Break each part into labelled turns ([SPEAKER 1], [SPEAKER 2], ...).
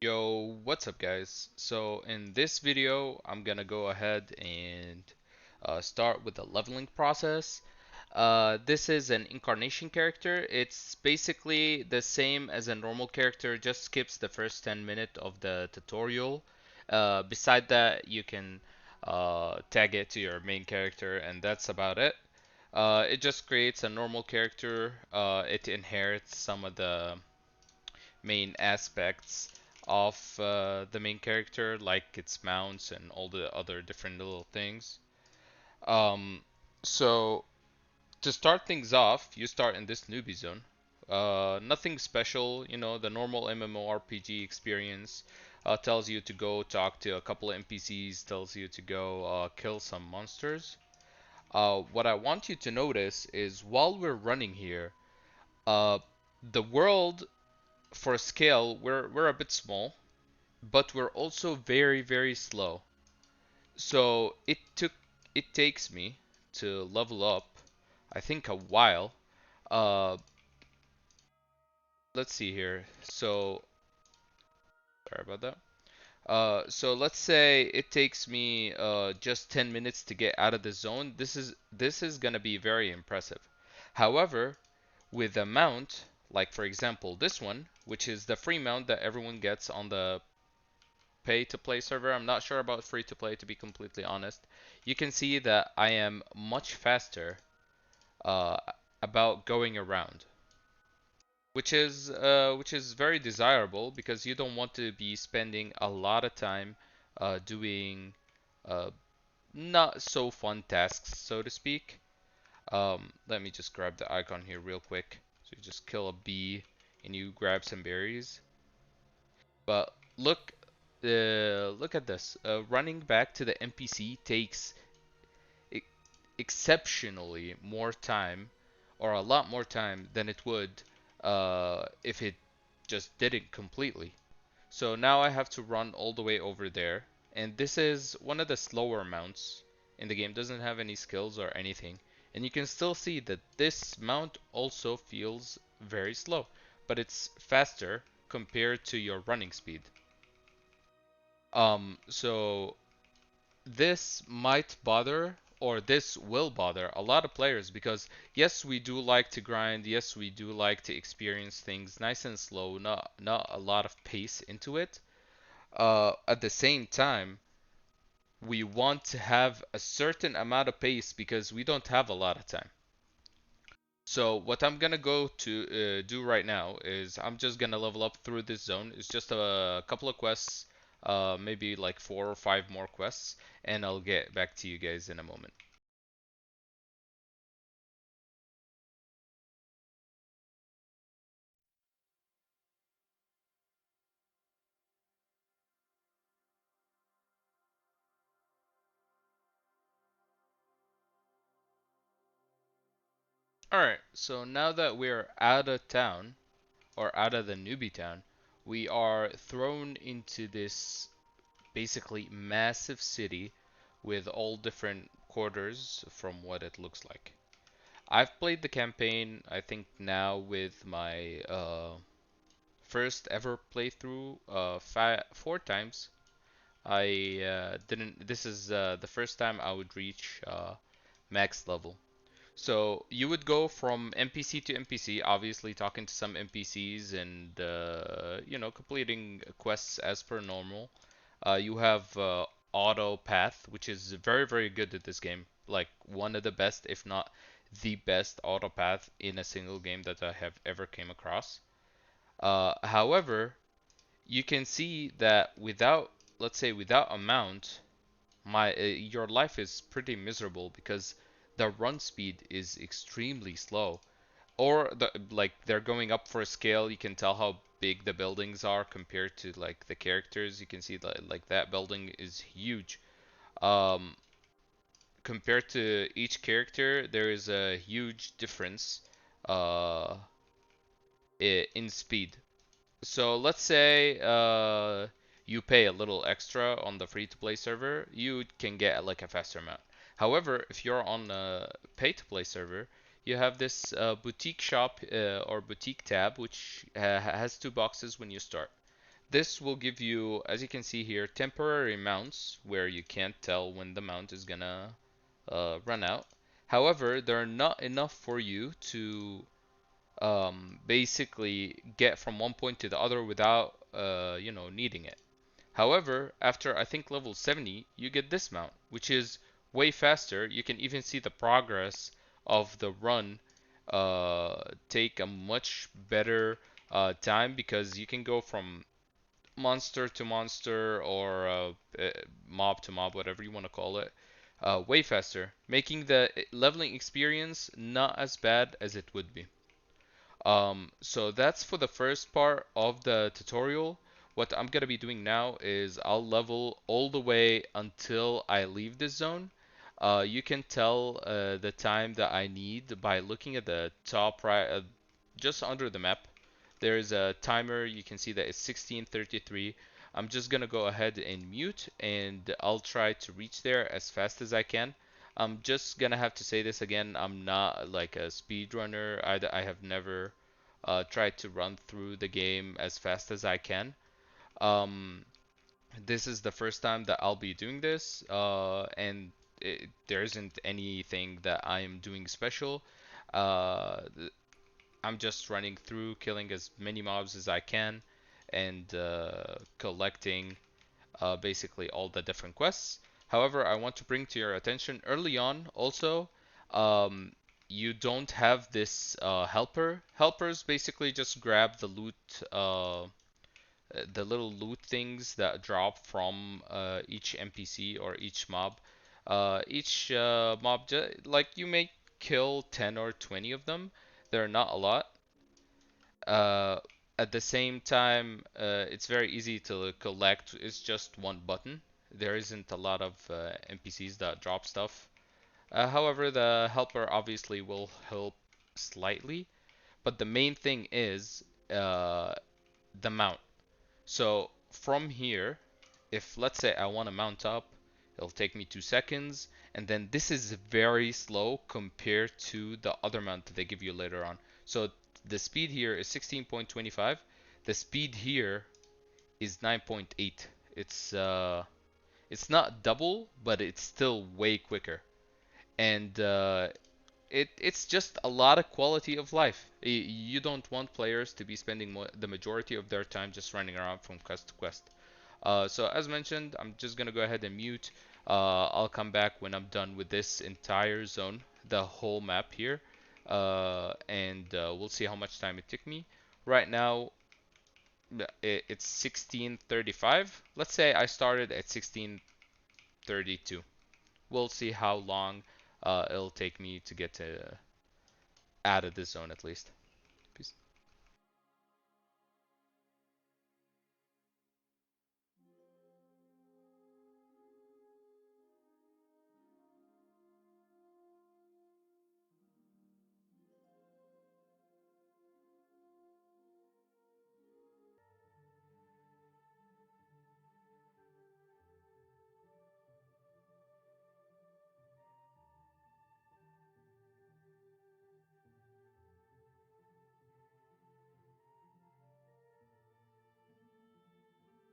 [SPEAKER 1] Yo, what's up guys? So in this video, I'm gonna go ahead and start with the leveling process. This is an incarnation character. It's basically the same as a normal character, just skips the first 10 minutes of the tutorial. Beside that, you can tag it to your main character, and that's about it. It just creates a normal character. It inherits some of the main aspects of the main character, like its mounts and all the other different little things. Um, so to start things off, you start in this newbie zone. Nothing special, the normal MMORPG experience. Tells you to go talk to a couple of NPCs, tells you to go kill some monsters. What I want you to notice is while we're running here, uh, the world for scale, we're a bit small, but we're also very slow. So it takes me to level up, I think a while. Uh, let's see here. So sorry about that. So let's say it takes me just 10 minutes to get out of the zone. This is gonna be very impressive. However, with a mount, like for example this one, which is the free mount that everyone gets on the pay to play server. I'm not sure about free to play, to be completely honest. You can see that I am much faster uh, about going around, which is very desirable because you don't want to be spending a lot of time doing uh, not so fun tasks, so to speak. Let me just grab the icon here real quick. So you just kill a bee and you grab some berries. But look at this. Running back to the NPC takes e exceptionally more time, or a lot more time than it would if it just did it completely. So now I have to run all the way over there, and this is one of the slower mounts in the game. Doesn't have any skills or anything, and you can still see that this mount also feels very slow, but it's faster compared to your running speed. So this might bother, or this will bother a lot of players because yes, we do like to grind, yes, we do like to experience things nice and slow, not a lot of pace into it. At the same time, we want to have a certain amount of pace because we don't have a lot of time. So what I'm gonna go to do right now is I'm just gonna level up through this zone. It's just a couple of quests, maybe like 4 or 5 more quests, and I'll get back to you guys in a moment. Alright, so now that we're out of town, or out of the newbie town, we are thrown into this basically massive city with all different quarters from what it looks like. I've played the campaign, I think now with my first ever playthrough 4 times. I didn't. This is the first time I would reach max level. So you would go from NPC to NPC, obviously talking to some NPCs and completing quests as per normal. You have auto path, which is very good at this game. Like one of the best, if not the best auto path in a single game that I have ever came across. However, you can see that without, let's say, without a mount, your life is pretty miserable because the run speed is extremely slow. Or like they're going up for a scale, you can tell how big the buildings are compared to like the characters. You can see that like that building is huge. Um, Compared to each character, there is a huge difference uh, in speed. So let's say you pay a little extra on the free-to-play server, you can get like a faster amount. However, if you're on a pay-to-play server, you have this boutique shop or boutique tab, which has 2 boxes when you start. this will give you, as you can see here, temporary mounts where you can't tell when the mount is gonna run out. However, they're not enough for you to basically get from one point to the other without needing it. However, after I think level 70, you get this mount, which is way faster. You can even see the progress of the run take a much better time because you can go from monster to monster or mob to mob, whatever you want to call it, way faster, making the leveling experience not as bad as it would be. So that's for the first part of the tutorial. What I'm gonna be doing now is I'll level all the way until I leave this zone. You can tell the time that I need by looking at the top right, just under the map. There is a timer. You can see that it's 16:33. I'm just gonna go ahead and mute, and I'll try to reach there as fast as I can. I'm just gonna have to say this again. I'm not like a speedrunner. I have never tried to run through the game as fast as I can. Um, this is the first time that I'll be doing this, and there isn't anything that I am doing special. Uh, I'm just running through, killing as many mobs as I can, and collecting basically all the different quests. However, I want to bring to your attention early on also, um, you don't have this helper. Helpers basically just grab the little loot things that drop from each NPC or each mob. Each mob, like you may kill 10 or 20 of them. They're not a lot. Uh, at the same time, it's very easy to collect. It's just one button. There isn't a lot of NPCs that drop stuff. However, the helper obviously will help slightly, but the main thing is the mount. So from here, if let's say I want to mount up, it'll take me 2 seconds, and then this is very slow compared to the other mount that they give you later on. So the speed here is 16.25. The speed here is 9.8. It's not double, but it's still way quicker. And it's just a lot of quality of life. You don't want players to be spending the majority of their time just running around from quest to quest. So as mentioned, I'm just gonna go ahead and mute. I'll come back when I'm done with this entire zone, the whole map here, and we'll see how much time it took me. Right now, it's 16:35. Let's say I started at 16:32. We'll see how long it'll take me to get to out of this zone at least. Peace.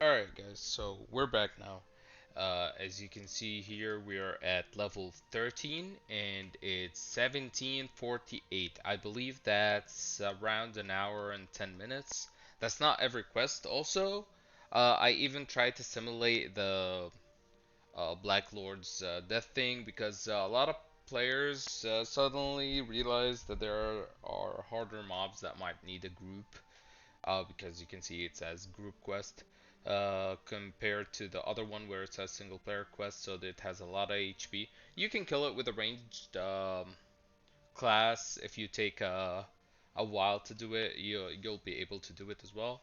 [SPEAKER 1] Alright guys, so we're back now. As you can see here, we are at level 13 and it's 17:48. I believe that's around an hour and 10 minutes. That's not every quest. Also, I even tried to simulate the Black Lord's death thing because a lot of players suddenly realize that there are harder mobs that might need a group because you can see it says group quest compared to the other one where it says single player quest, so that it has a lot of HP. You can kill it with a ranged class. If you take a while to do it, you'll be able to do it as well.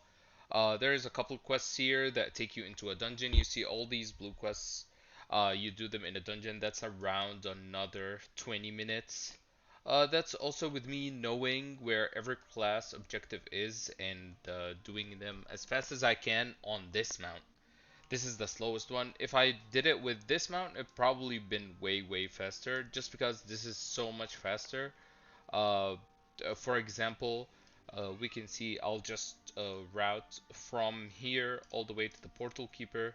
[SPEAKER 1] There is a couple quests here that take you into a dungeon. You see all these blue quests. You do them in a dungeon. That's around another 20 minutes. That's also with me knowing where every class objective is and doing them as fast as I can on this mount. This is the slowest one. If I did it with this mount, it probably been way faster just because this is so much faster. For example, We can see I'll just route from here all the way to the portal keeper.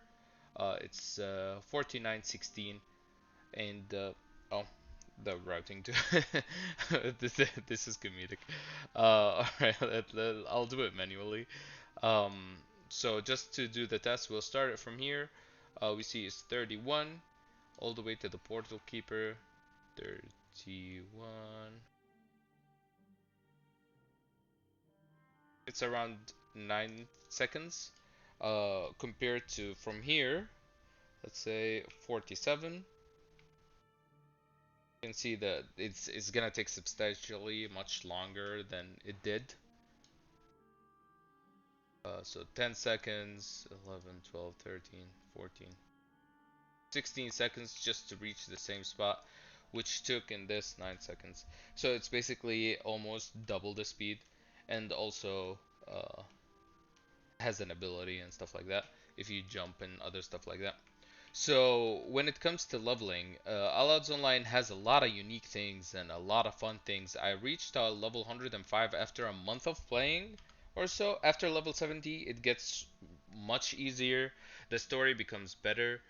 [SPEAKER 1] It's 4916 and oh, the routing too. This is comedic. Alright, I'll do it manually. Um, so just to do the test, we'll start it from here. We see it's 31 all the way to the portal keeper. 31. It's around 9 seconds. Compared to from here, let's say 47. You can see that it's gonna take substantially much longer than it did. So 10 seconds, 11, 12, 13, 14, 16 seconds just to reach the same spot, which took in this 9 seconds. So it's basically almost double the speed, and also has an ability and stuff like that if you jump and other stuff like that. So when it comes to leveling, Allods Online has a lot of unique things and a lot of fun things. I reached level 105 after a month of playing or so. After level 70, it gets much easier. The story becomes better.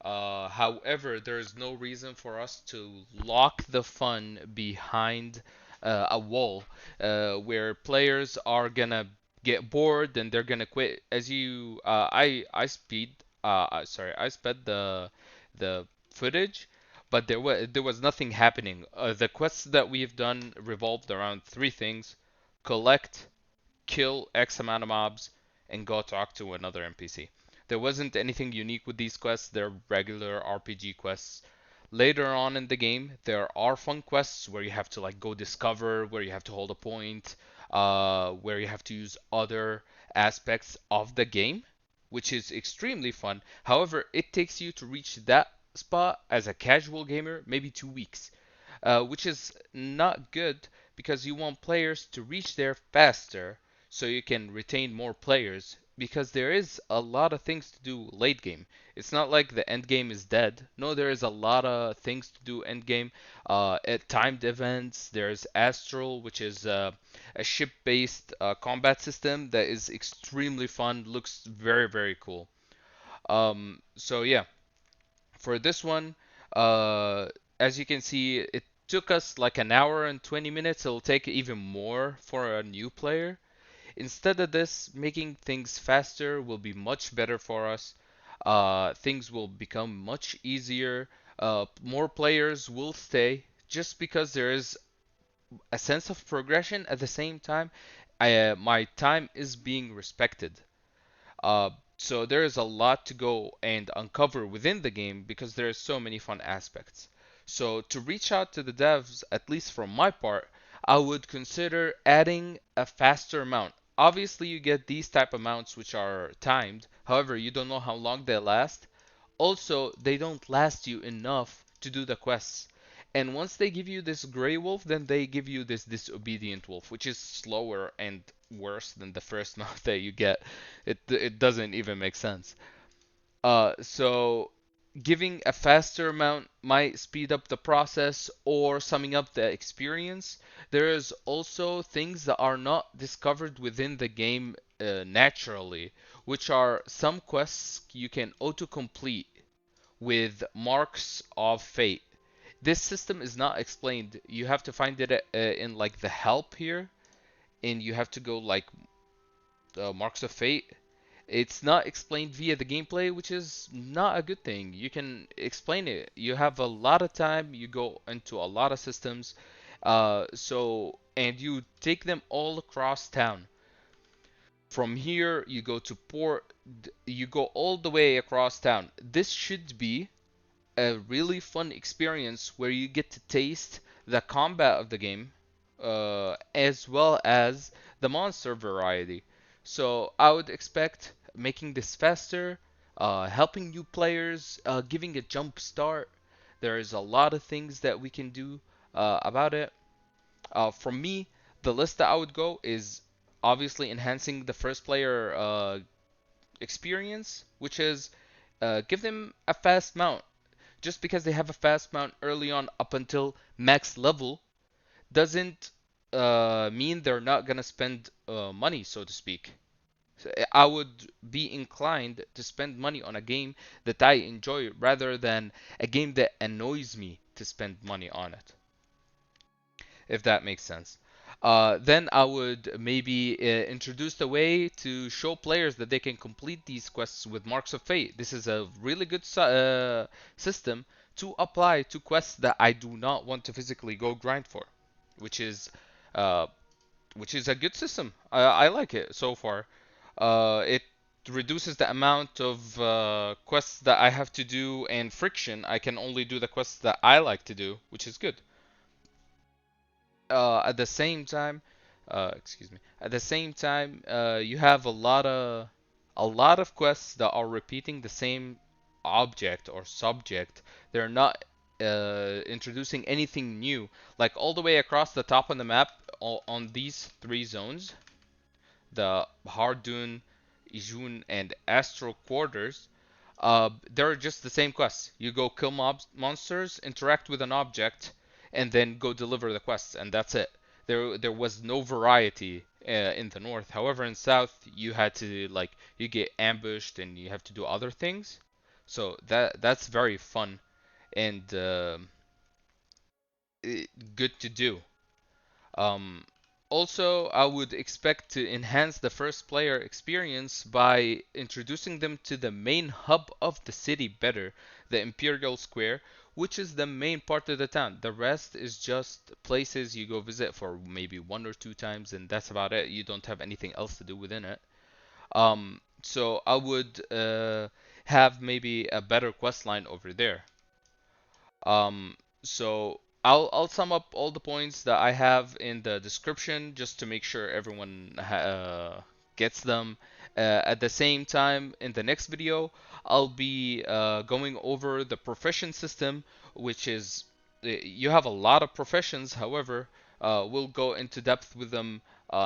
[SPEAKER 1] However, there is no reason for us to lock the fun behind a wall where players are gonna get bored and they're gonna quit. As you, I sped the footage, but there was nothing happening. The quests that we've done revolved around three things: collect, kill X amount of mobs, and go talk to another NPC. There wasn't anything unique with these quests, they're regular RPG quests. Later on in the game, there are fun quests where you have to like go discover, where you have to hold a point, where you have to use other aspects of the game, which is extremely fun. However, it takes you to reach that spot as a casual gamer maybe 2 weeks, which is not good because you want players to reach there faster so you can retain more players because there is a lot of things to do late game. It's not like the end game is dead. No, there is a lot of things to do end game. At timed events, there's Astral, which is a ship-based combat system that is extremely fun. Looks very very cool. So yeah, for this one, as you can see, it took us like an hour and 20 minutes. It'll take even more for a new player. Instead of this, making things faster will be much better for us. Things will become much easier. More players will stay just because there is a sense of progression. At the same time, my time is being respected. So there is a lot to go and uncover within the game because there are so many fun aspects. So to reach out to the devs, at least from my part, I would consider adding a faster mount. Obviously, you get these type of mounts which are timed. However, you don't know how long they last. Also, they don't last you enough to do the quests. And once they give you this gray wolf, then they give you this disobedient wolf, which is slower and worse than the first mount that you get. It doesn't even make sense. So giving a faster amount might speed up the process or summing up the experience. There is also things that are not discovered within the game naturally, which are some quests you can auto-complete with marks of fate. This system is not explained. You have to find it in like the help here, and you have to go like marks of fate. It's not explained via the gameplay, which is not a good thing. You can explain it. You have a lot of time. You go into a lot of systems, and you take them all across town. From here, you go to port. You go all the way across town. This should be a really fun experience where you get to taste the combat of the game, as well as the monster variety. So I would expect making this faster, helping new players, giving a jump start. There's a lot of things that we can do about it. From me, the list that I would go is obviously enhancing the first player experience, which is give them a fast mount. Just because they have a fast mount early on up until max level doesn't mean they're not gonna spend money, so to speak. So I would be inclined to spend money on a game that I enjoy rather than a game that annoys me to spend money on it, if that makes sense. Then I would maybe introduce the way to show players that they can complete these quests with Marks of Fate. This is a really good system to apply to quests that I do not want to physically go grind for, which is uh, which is a good system. I like it so far. It reduces the amount of quests that I have to do and friction. I can only do the quests that I like to do, which is good. At the same time, excuse me. At the same time, you have a lot of quests that are repeating the same object or subject. They're not introducing anything new. Like all the way across the top of the map, on these three zones, the Hardoon, Ijun, and Astral Quarters, they're just the same quests. You go kill mobs, monsters, interact with an object, and then go deliver the quests, and that's it. There was no variety in the north. However, in south, you had to like you get ambushed and you have to do other things. So that's very fun and good to do. Um, Also, I would expect to enhance the first player experience by introducing them to the main hub of the city better, the Imperial Square, which is the main part of the town. The rest is just places you go visit for maybe one or two times, and that's about it. You don't have anything else to do within it. So I would have maybe a better quest line over there. So I'll sum up all the points that I have in the description just to make sure everyone gets them. At the same time, in the next video, I'll be going over the profession system, which is you have a lot of professions. However, we'll go into depth with them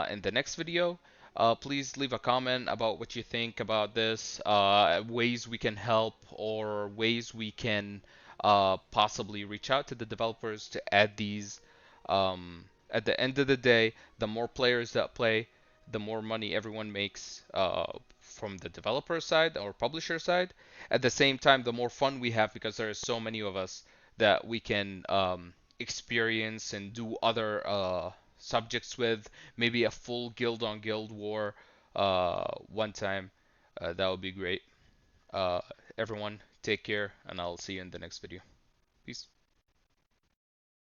[SPEAKER 1] in the next video. Please leave a comment about what you think about this, ways we can help, or ways we can possibly reach out to the developers to add these. At the end of the day, the more players that play, the more money everyone makes from the developer side or publisher side. At the same time, the more fun we have because there are so many of us that we can experience and do other subjects with. Maybe a full guild on guild war one time. That would be great. Uh, Everyone, take care, and I'll see you in the next video. Peace.